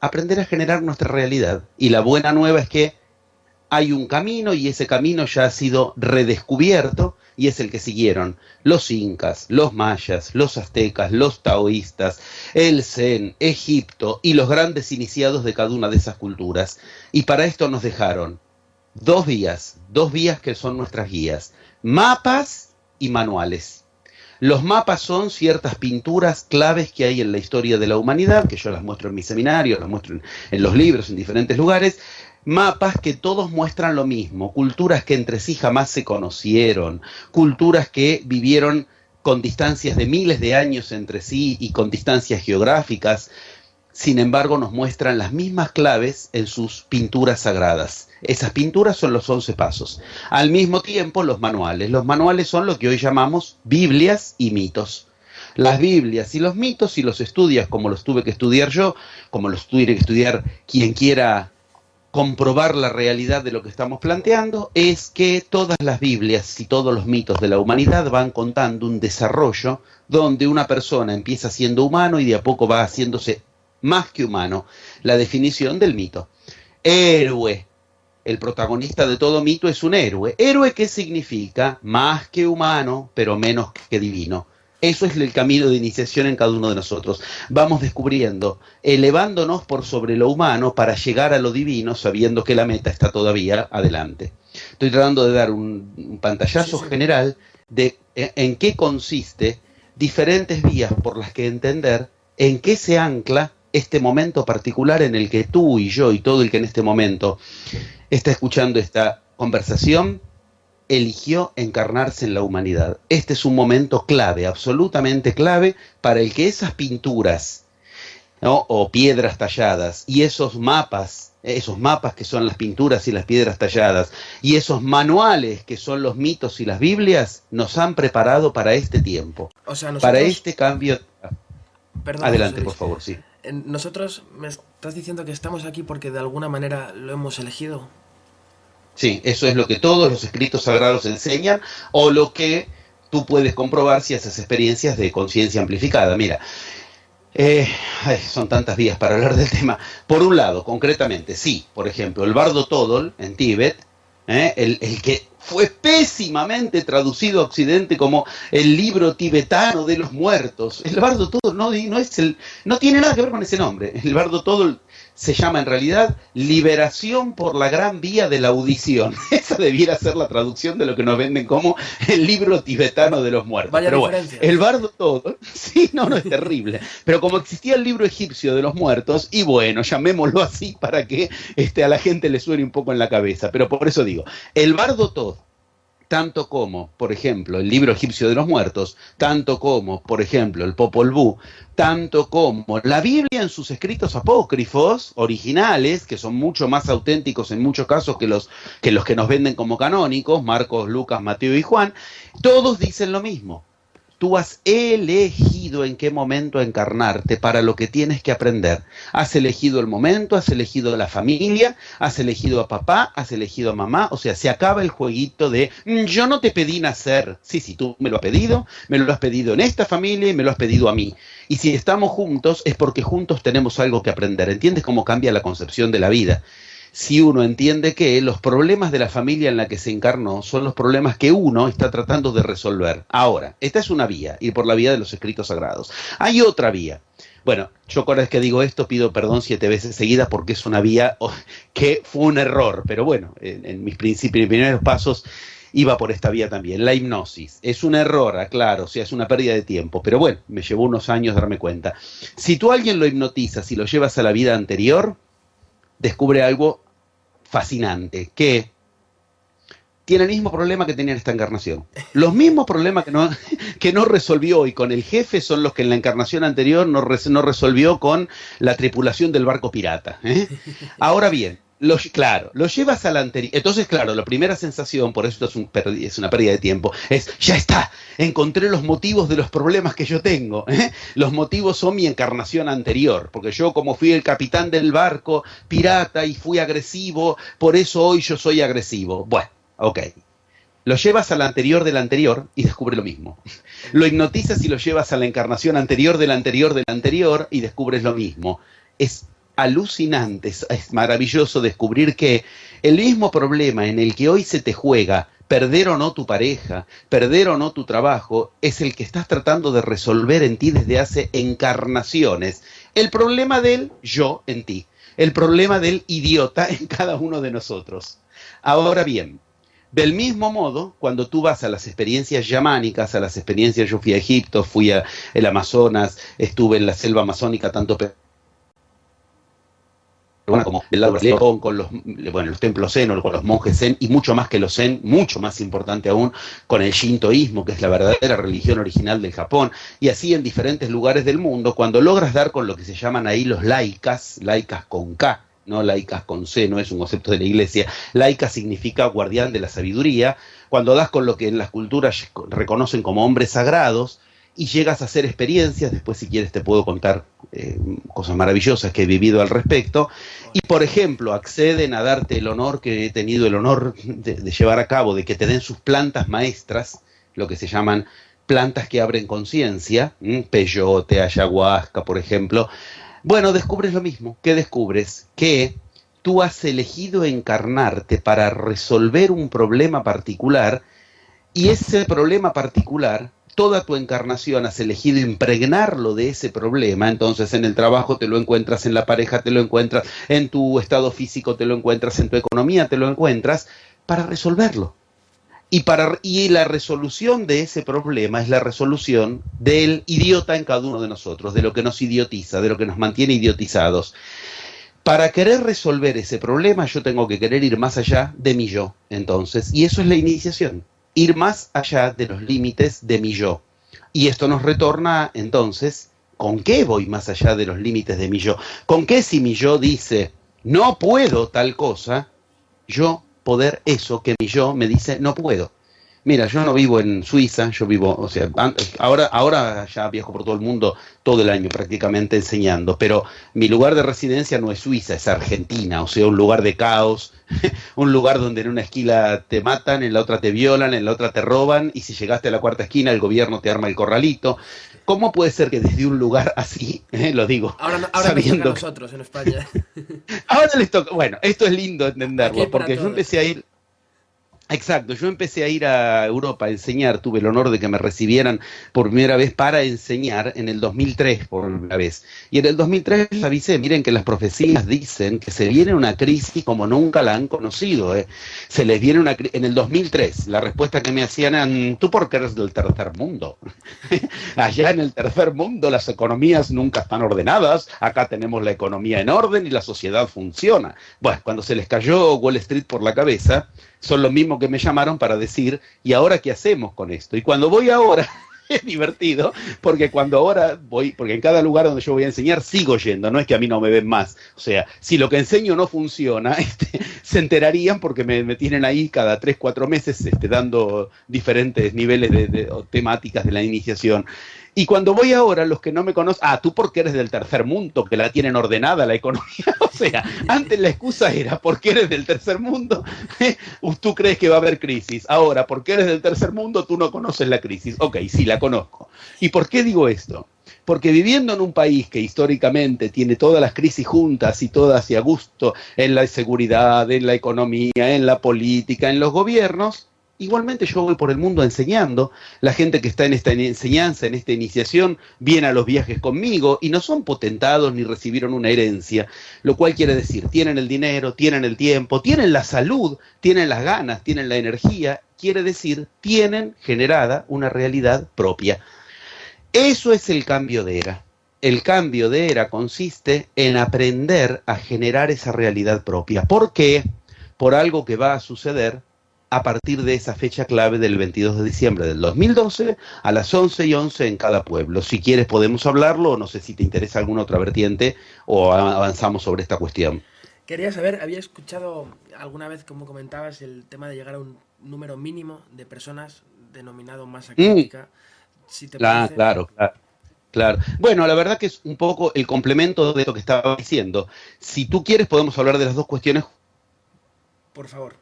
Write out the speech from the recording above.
aprender a generar nuestra realidad. Y la buena nueva es que hay un camino y ese camino ya ha sido redescubierto y es el que siguieron los incas, los mayas, los aztecas, los taoístas, el Zen, Egipto y los grandes iniciados de cada una de esas culturas. Y para esto nos dejaron dos vías que son nuestras guías, mapas y manuales. Los mapas son ciertas pinturas claves que hay en la historia de la humanidad, que yo las muestro en mi seminario, las muestro en los libros, en diferentes lugares. Mapas que todos muestran lo mismo, culturas que entre sí jamás se conocieron, culturas que vivieron con distancias de miles de años entre sí y con distancias geográficas. Sin embargo, nos muestran las mismas claves en sus pinturas sagradas. Esas pinturas son los 11 pasos. Al mismo tiempo, los manuales. Los manuales son lo que hoy llamamos Biblias y mitos. Las Biblias y los mitos, si los estudias como los tuve que estudiar yo, como los tuve que estudiar quien quiera comprobar la realidad de lo que estamos planteando, es que todas las Biblias y todos los mitos de la humanidad van contando un desarrollo donde una persona empieza siendo humano y de a poco va haciéndose más que humano. La definición del mito. Héroe. El protagonista de todo mito es un héroe. ¿Héroe qué significa? Más que humano, pero menos que divino. Eso es el camino de iniciación en cada uno de nosotros. Vamos descubriendo, elevándonos por sobre lo humano para llegar a lo divino, sabiendo que la meta está todavía adelante. Estoy tratando de dar un pantallazo general de en qué consiste diferentes vías por las que entender en qué se ancla este momento particular en el que tú y yo y todo el que en este momento está escuchando esta conversación eligió encarnarse en la humanidad. Este es un momento clave, absolutamente clave, para el que esas pinturas, ¿no?, o piedras talladas, y esos mapas que son las pinturas y las piedras talladas, y esos manuales que son los mitos y las Biblias, nos han preparado para este tiempo, O sea, nosotros... para este cambio. Perdón, Adelante, José por Luis. favor, sí. Nosotros me estás diciendo que estamos aquí porque de alguna manera lo hemos elegido. Sí, eso es lo que todos los escritos sagrados enseñan, o lo que tú puedes comprobar si haces experiencias de conciencia amplificada. Mira, son tantas vías para hablar del tema. Por un lado, concretamente, sí, por ejemplo, el bardo Todol en Tíbet, el que fue pésimamente traducido a Occidente como el libro tibetano de los muertos. El bardo Todol no tiene nada que ver con ese nombre. El bardo Todol se llama en realidad Liberación por la Gran Vía de la Audición. Esa debiera ser la traducción de lo que nos venden como el libro tibetano de los muertos. Vaya Pero bueno, diferencia. el bardo Todol, sí, no es terrible. Pero como existía el libro egipcio de los muertos, y bueno, llamémoslo así para que a la gente le suene un poco en la cabeza. Pero por eso digo, el bardo Todol, tanto como, por ejemplo, el libro egipcio de los muertos, tanto como, por ejemplo, el Popol Vuh, tanto como la Biblia en sus escritos apócrifos originales, que son mucho más auténticos en muchos casos que los que nos venden como canónicos, Marcos, Lucas, Mateo y Juan, todos dicen lo mismo. Tú has elegido en qué momento encarnarte para lo que tienes que aprender. Has elegido el momento, has elegido la familia, has elegido a papá, has elegido a mamá. O sea, se acaba el jueguito de yo no te pedí nacer. Sí, tú me lo has pedido en esta familia y me lo has pedido a mí. Y si estamos juntos es porque juntos tenemos algo que aprender. ¿Entiendes cómo cambia la concepción de la vida? Si uno entiende que los problemas de la familia en la que se encarnó son los problemas que uno está tratando de resolver. Ahora, esta es una vía, ir por la vía de los escritos sagrados. Hay otra vía. Bueno, yo cada vez que digo esto pido perdón 7 veces seguidas porque es una vía que fue un error. Pero bueno, en mis primeros pasos iba por esta vía también. La hipnosis es un error, aclaro, o sea, es una pérdida de tiempo. Pero bueno, me llevó unos años darme cuenta. Si tú a alguien lo hipnotizas y lo llevas a la vida anterior, descubre algo fascinante, que tiene el mismo problema que tenía en esta encarnación. Los mismos problemas que no resolvió hoy con el jefe son los que en la encarnación anterior no resolvió con la tripulación del barco pirata. Ahora bien, lo llevas a la anterior. Entonces, claro, la primera sensación, por eso es una pérdida de tiempo, es, ya está, encontré los motivos de los problemas que yo tengo. Los motivos son mi encarnación anterior, porque yo como fui el capitán del barco pirata y fui agresivo, por eso hoy yo soy agresivo. Bueno, ok. Lo llevas a la anterior del anterior y descubre lo mismo. Lo hipnotizas y lo llevas a la encarnación anterior del anterior del anterior y descubres lo mismo. Es alucinante, es maravilloso descubrir que el mismo problema en el que hoy se te juega perder o no tu pareja, perder o no tu trabajo, es el que estás tratando de resolver en ti desde hace encarnaciones. El problema del yo en ti, el problema del idiota en cada uno de nosotros. Ahora bien, del mismo modo, cuando tú vas a las experiencias yamánicas, a las experiencias, yo fui a Egipto, fui a el Amazonas, estuve en la selva amazónica, tanto como el lado brasileño, con los templos zen, con los monjes zen, y mucho más que los zen, mucho más importante aún, con el shintoísmo, que es la verdadera religión original del Japón, y así en diferentes lugares del mundo, cuando logras dar con lo que se llaman ahí los laikas, laicas con K, no laicas con C, no es un concepto de la iglesia, laica significa guardián de la sabiduría, cuando das con lo que en las culturas reconocen como hombres sagrados, y llegas a hacer experiencias, después si quieres te puedo contar cosas maravillosas que he vivido al respecto, y por ejemplo acceden a darte el honor que he tenido el honor de llevar a cabo, de que te den sus plantas maestras, lo que se llaman plantas que abren conciencia, peyote, ayahuasca, por ejemplo. Bueno, descubres lo mismo. ¿Qué descubres? Que tú has elegido encarnarte para resolver un problema particular, y ese problema particular, toda tu encarnación has elegido impregnarlo de ese problema. Entonces en el trabajo te lo encuentras, en la pareja te lo encuentras, en tu estado físico te lo encuentras, en tu economía te lo encuentras, para resolverlo. Y la resolución de ese problema es la resolución del idiota en cada uno de nosotros, de lo que nos idiotiza, de lo que nos mantiene idiotizados. Para querer resolver ese problema yo tengo que querer ir más allá de mi yo, entonces, y eso es la iniciación, ir más allá de los límites de mi yo. Y esto nos retorna entonces, ¿con qué voy más allá de los límites de mi yo? ¿Con qué si mi yo dice, no puedo tal cosa, yo poder eso que mi yo me dice, no puedo? Mira, yo no vivo en Suiza, yo vivo, o sea, ahora ya viajo por todo el mundo, todo el año prácticamente enseñando, pero mi lugar de residencia no es Suiza, es Argentina, o sea, un lugar de caos, un lugar donde en una esquina te matan, en la otra te violan, en la otra te roban, y si llegaste a la cuarta esquina el gobierno te arma el corralito. ¿Cómo puede ser que desde un lugar así, lo digo, Ahora, ahora nos toca a sabiendo que nosotros en España. ahora les toca, bueno, esto es lindo Aquí hay entenderlo, para porque yo todos. empecé a ir. Exacto, yo empecé a ir a Europa a enseñar, tuve el honor de que me recibieran por primera vez para enseñar en el 2003 por primera vez. Y en el 2003 les avisé, miren que las profecías dicen que se viene una crisis como nunca la han conocido. Se les viene una crisis. En el 2003, la respuesta que me hacían era, ¿tú por qué eres del tercer mundo? Allá en el tercer mundo las economías nunca están ordenadas, acá tenemos la economía en orden y la sociedad funciona. Bueno, cuando se les cayó Wall Street por la cabeza, son los mismos que me llamaron para decir, ¿y ahora qué hacemos con esto? Y cuando voy ahora, es divertido, porque cuando ahora voy, porque en cada lugar donde yo voy a enseñar sigo yendo, no es que a mí no me ven más. O sea, si lo que enseño no funciona, se enterarían porque me tienen ahí cada 3, 4 meses dando diferentes niveles o temáticas de la iniciación. Y cuando voy ahora, los que no me conocen, tú porque eres del tercer mundo, que la tienen ordenada la economía. O sea, antes la excusa era porque eres del tercer mundo, tú crees que va a haber crisis. Ahora, porque eres del tercer mundo, tú no conoces la crisis. Ok, sí, la conozco. ¿Y por qué digo esto? Porque viviendo en un país que históricamente tiene todas las crisis juntas y todas y a gusto, en la seguridad, en la economía, en la política, en los gobiernos, igualmente yo voy por el mundo enseñando. La gente que está en esta enseñanza, en esta iniciación, viene a los viajes conmigo y no son potentados ni recibieron una herencia, lo cual quiere decir, tienen el dinero, tienen el tiempo, tienen la salud, tienen las ganas, tienen la energía, quiere decir, tienen generada una realidad propia. Eso es el cambio de era. El cambio de era consiste en aprender a generar esa realidad propia. ¿Por qué? Por algo que va a suceder a partir de esa fecha clave del 22 de diciembre del 2012 a las 11:11 en cada pueblo. Si quieres podemos hablarlo, o no sé si te interesa alguna otra vertiente o avanzamos sobre esta cuestión. Quería saber, había escuchado alguna vez, como comentabas, el tema de llegar a un número mínimo de personas denominado masa Mm, crítica. Si te parece, claro, claro. Claro. Bueno, la verdad que es un poco el complemento de lo que estaba diciendo. Si tú quieres podemos hablar de las dos cuestiones. por favor.